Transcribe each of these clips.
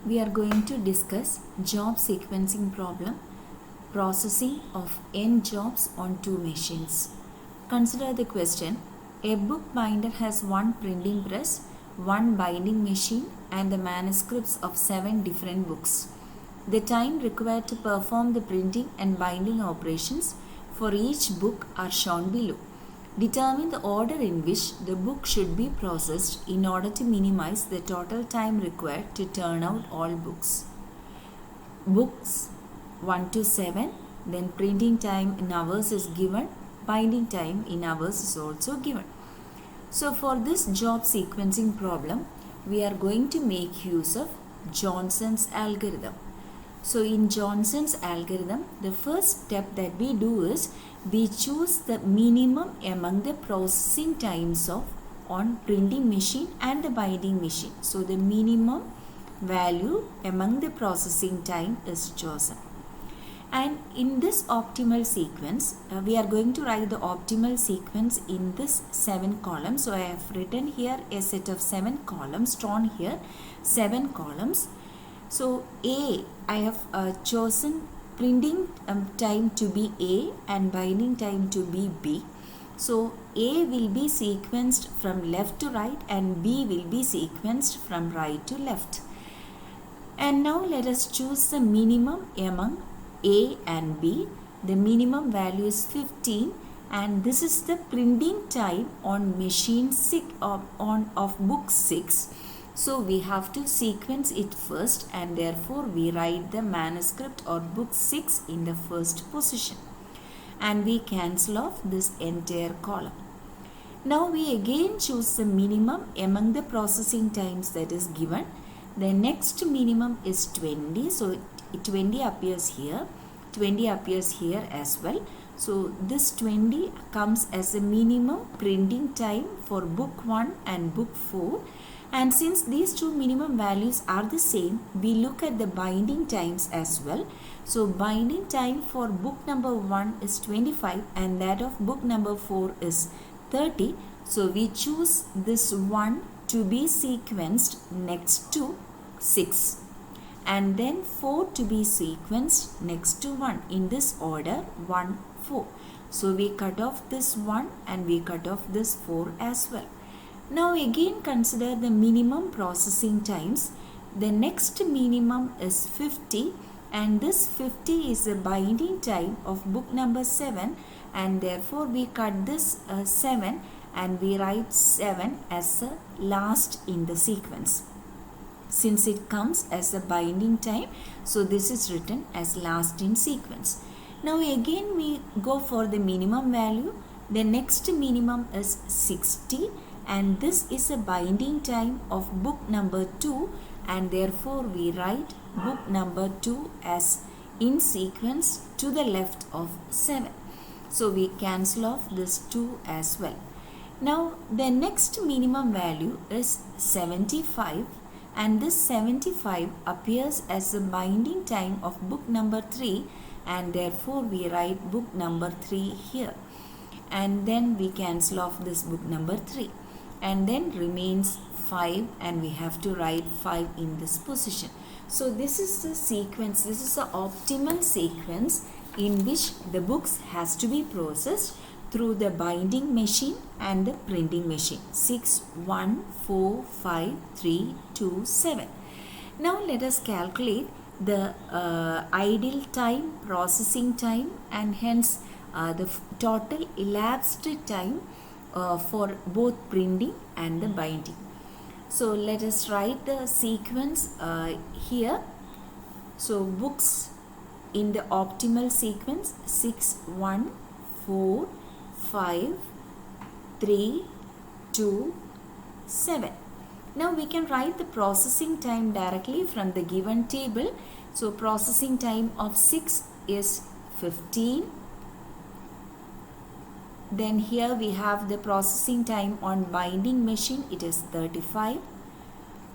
We are going to discuss job sequencing problem, processing of n jobs on two machines. Consider the question. A book binder has one printing press, one binding machine and the manuscripts of 7 different books. The time required to perform the printing and binding operations for each book are shown below. Determine the order in which the book should be processed in order to minimize the total time required to turn out all books. Books 1 to 7, then printing time in hours is given, binding time in hours is also given. So for this job sequencing problem, we are going to make use of Johnson's algorithm. So in Johnson's algorithm, the first step that we do is we choose the minimum among the processing times of on printing machine and the binding machine. So the minimum value among the processing time is chosen. And in this optimal sequence, we are going to write the optimal sequence in this 7 columns. So I have written here a set of 7 columns, drawn here 7 columns. So I have chosen printing time to be A and binding time to be B. So A will be sequenced from left to right and B will be sequenced from right to left. And now let us choose the minimum among A and B. The minimum value is 15 and this is the printing time on machine 6 of book 6. So we have to sequence it first and therefore we write the manuscript or book 6 in the first position. And we cancel off this entire column. Now we again choose the minimum among the processing times that is given. The next minimum is 20. So 20 appears here. 20 appears here as well. So this 20 comes as a minimum printing time for book 1 and book 4. And since these two minimum values are the same, we look at the binding times as well. So binding time for book number 1 is 25 and that of book number 4 is 30. So we choose this 1 to be sequenced next to 6 and then 4 to be sequenced next to 1 in this order 1, 4. So we cut off this 1 and we cut off this 4 as well. Now again consider the minimum processing times. The next minimum is 50 and this 50 is the binding time of book number 7 and therefore we cut this 7 and we write 7 as the last in the sequence. Since it comes as a binding time, so this is written as last in sequence. Now again we go for the minimum value. The next minimum is 60 and this is a binding time of book number 2 and therefore we write book number 2 as in sequence to the left of 7. So we cancel off this 2 as well. Now the next minimum value is 75 and this 75 appears as the binding time of book number 3 and therefore we write book number 3 here. And then we cancel off this book number 3. And then remains 5 and we have to write 5 in this position. So this is the sequence, this is the optimal sequence in which the books has to be processed through the binding machine and the printing machine. 6, 1, 4, 5, 3, 2, 7. Now let us calculate the idle time, processing time and hence the total elapsed time for both printing and the binding. So let us write the sequence here. So books in the optimal sequence 6, 1, 4, 5, 3, 2, 7. Now we can write the processing time directly from the given table. So processing time of 6 is 15. Then here we have the processing time on binding machine, it is 35.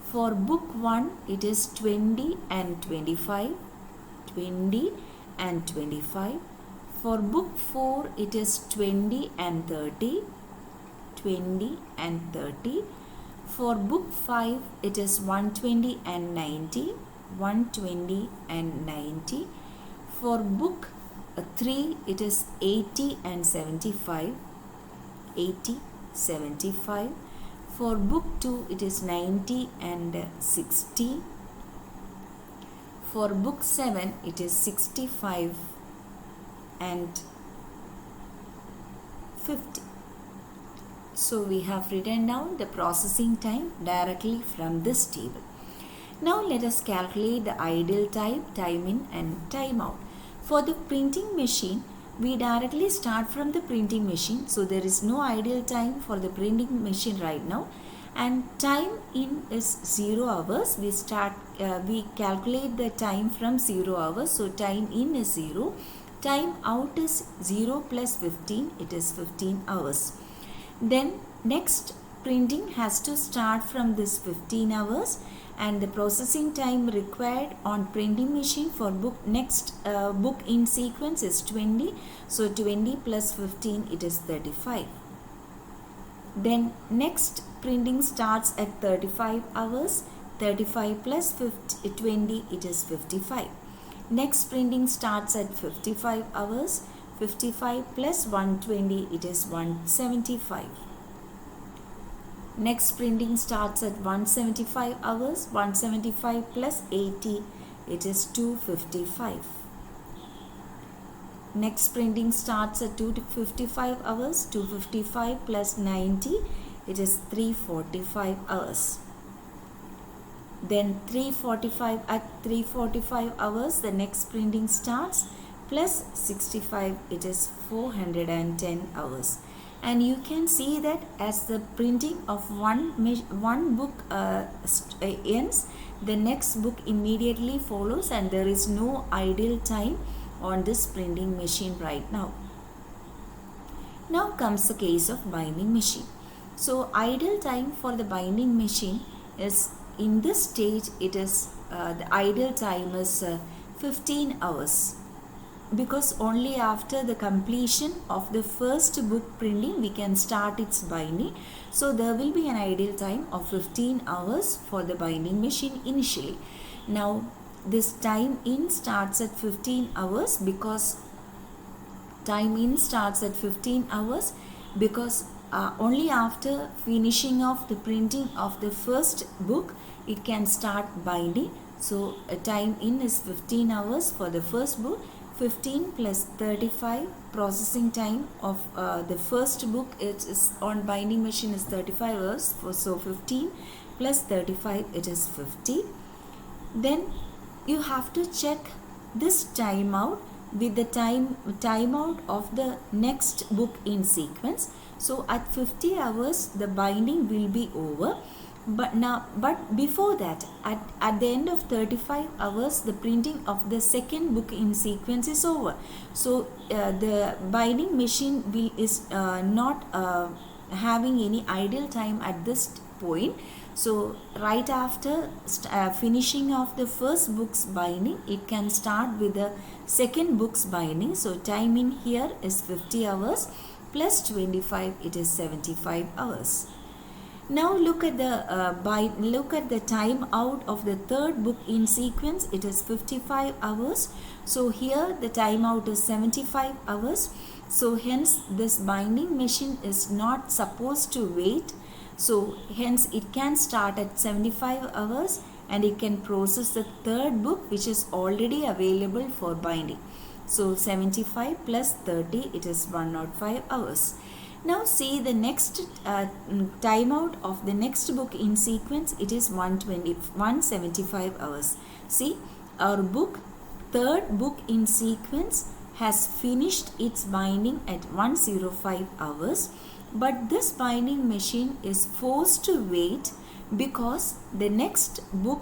For book 1 it is 20 and 25. 20 and 25. For book 4 it is 20 and 30. 20 and 30. For book 5 it is 120 and 90. 120 and 90. For book 3 it is 80 and 75. 80, 75. For book 2 it is 90 and 60. For book 7 it is 65 and 50. So we have written down the processing time directly from this table. Now let us calculate the idle time, time in and time out. For the printing machine, we directly start from the printing machine. So there is no idle time for the printing machine right now. And time in is 0 hours. We calculate the time from 0 hours. So time in is 0. Time out is 0 plus 15. It is 15 hours. Then next printing has to start from this 15 hours. And the processing time required on printing machine for book book in sequence is 20. So 20 plus 15 it is 35. Then next printing starts at 35 hours. 35 plus 20 it is 55. Next printing starts at 55 hours. 55 plus 120 it is 175. Next printing starts at 175 hours. 175 plus 80 it is 255. Next printing starts at 255 hours. 255 plus 90 it is 345 hours. Then 345 at 345 hours the next printing starts, plus 65 it is 410 hours. And you can see that as the printing of one book ends, the next book immediately follows, and there is no idle time on this printing machine right now. Now comes the case of binding machine. So idle time for the binding machine is, in this stage it is the idle time is 15 hours. Because only after the completion of the first book printing we can start its binding. So there will be an idle time of 15 hours for the binding machine initially. Now this time in starts at 15 hours because only after finishing of the printing of the first book it can start binding. So time in is 15 hours for the first book. 15 plus 35, processing time of the first book is on binding machine is 35 hours. So 15 plus 35 it is 50. Then you have to check this timeout with the timeout of the next book in sequence. So at 50 hours the binding will be over. But before that, at the end of 35 hours, the printing of the second book in sequence is over. So the binding machine is not having any idle time at this point. So right after finishing of the first book's binding, it can start with the second book's binding. So time in here is 50 hours plus 25, it is 75 hours. Now look at the time out of the third book in sequence. It is 55 hours. So here the time out is 75 hours. So hence this binding machine is not supposed to wait. So hence it can start at 75 hours and it can process the third book which is already available for binding. So 75 plus 30 it is 105 hours. Now see the next timeout of the next book in sequence, it is 175 hours. See, our third book in sequence has finished its binding at 105 hours. But this binding machine is forced to wait because the next book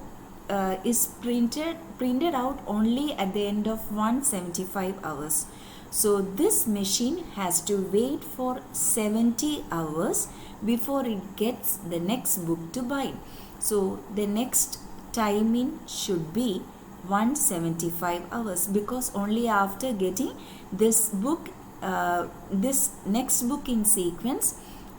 is printed out only at the end of 175 hours. So this machine has to wait for 70 hours before it gets the next book to bind. So the next time in should be 175 hours because only after getting this book, this next book in sequence,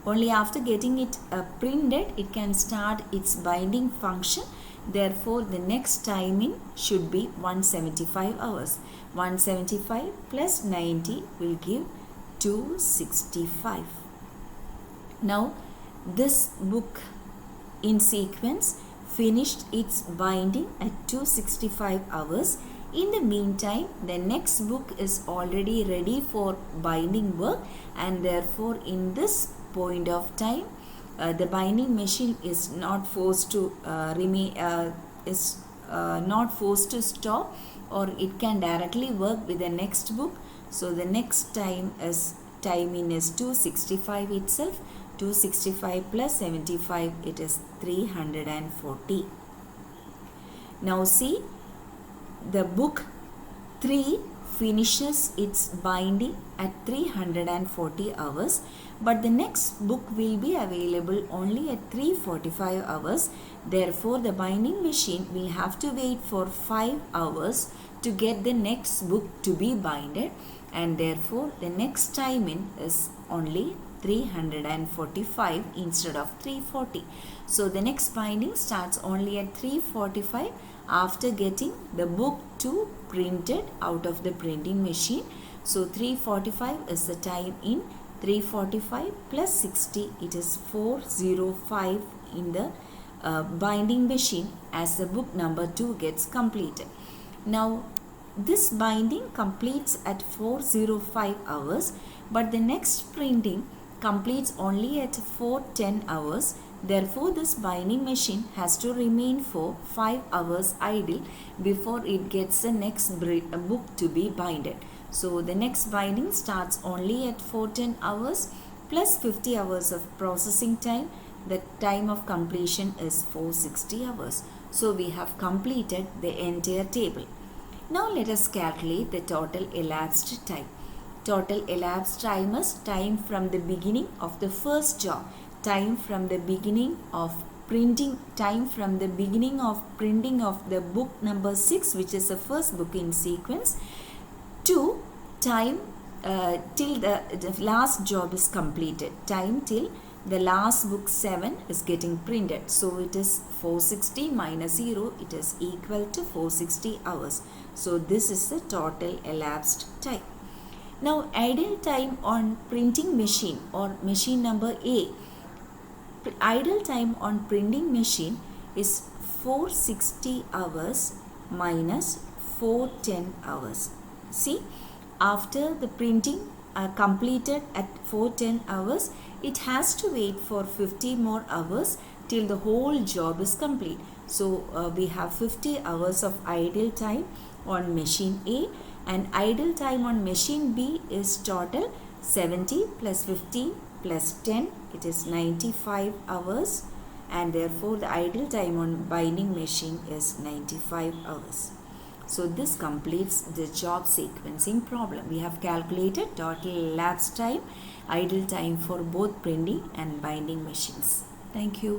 only after getting it printed, it can start its binding function. Therefore, the next time in should be 175 hours. 175 plus 90 will give 265. Now, this book in sequence finished its binding at 265 hours. In the meantime, the next book is already ready for binding work, and therefore in this point of time the binding machine is not forced to not forced to stop, or it can directly work with the next book. So the next time in is 265 itself. 265 plus 75, it is 340. Now see, the book 3 finishes its binding at 340 hours, but the next book will be available only at 345 hours. Therefore, the binding machine will have to wait for 5 hours to get the next book to be binded, and therefore the next time in is only 345 instead of 340. So the next binding starts only at 345 after getting the book 2 printed out of the printing machine. So 345 is the time in. 345 plus 60, it is 405 in the binding machine as the book number 2 gets completed. Now this binding completes at 405 hours, but the next printing completes only at 410 hours. Therefore, this binding machine has to remain for 5 hours idle before it gets the next book to be binded. So the next binding starts only at 410 hours plus 50 hours of processing time. The time of completion is 460 hours. So we have completed the entire table. Now let us calculate the total elapsed time. Total elapsed time is time from the beginning of the first job, time from the beginning of printing, time from the beginning of printing of the book number 6, which is the first book in sequence, to time till the last job is completed, time till the last book 7 is getting printed. So it is 460 minus 0, it is equal to 460 hours. So this is the total elapsed time. Now idle time on printing machine or machine number A. Idle time on printing machine is 460 hours minus 410 hours. See, after the printing completed at 410 hours, it has to wait for 50 more hours till the whole job is complete. So we have 50 hours of idle time on machine A, and idle time on machine B is total 70 plus 15 plus 10, it is 95 hours, and therefore the idle time on binding machine is 95 hours. So this completes the job sequencing problem. We have calculated total elapsed time, idle time for both printing and binding machines. Thank you.